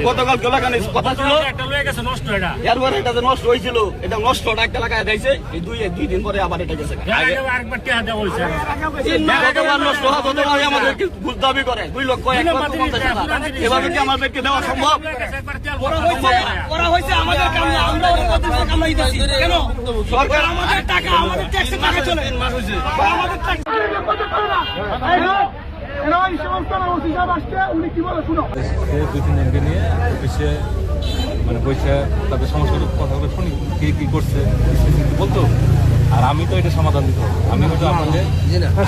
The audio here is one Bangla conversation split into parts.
গতকাল গোলাকানে কথা ছিল এরপরে এটা নষ্ট হয়েছিল, এটা নষ্ট একটা লাগায় দিয়েছে। এই দুই দিন পরে আবার এটা গেছে নষ্ট হওয়া আমাদের দাবি করে 2 লক্ষ 1,50,000। এভাবে কি আমাদেরকে দেওয়া সম্ভব? সরকার আমাদের টাকা, আমাদের ট্যাক্সের টাকা চলে আমাদের ট্যাক্স নিয়ে অফিসে মানে বসে তাদের সমস্যার কথাগুলো শুনি, কি করছে বলতো। আর আমি তো এটা সমাধান দিতে হবে। আমি হয়তো আপনাদের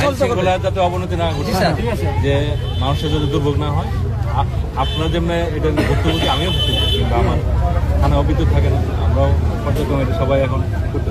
আইনশৃঙ্খলায় যাতে অবনতি না ঘটে, যে মানুষের যাতে দুর্ভোগ না হয়। আপনার যেমন এটা ভুক্তভোগী, আমিও ভুক্তভোগী, কিংবা আমার থানা অভিযোগ থাকে না, আমরাও পর্যায়ক্রমে সবাই এখন করতে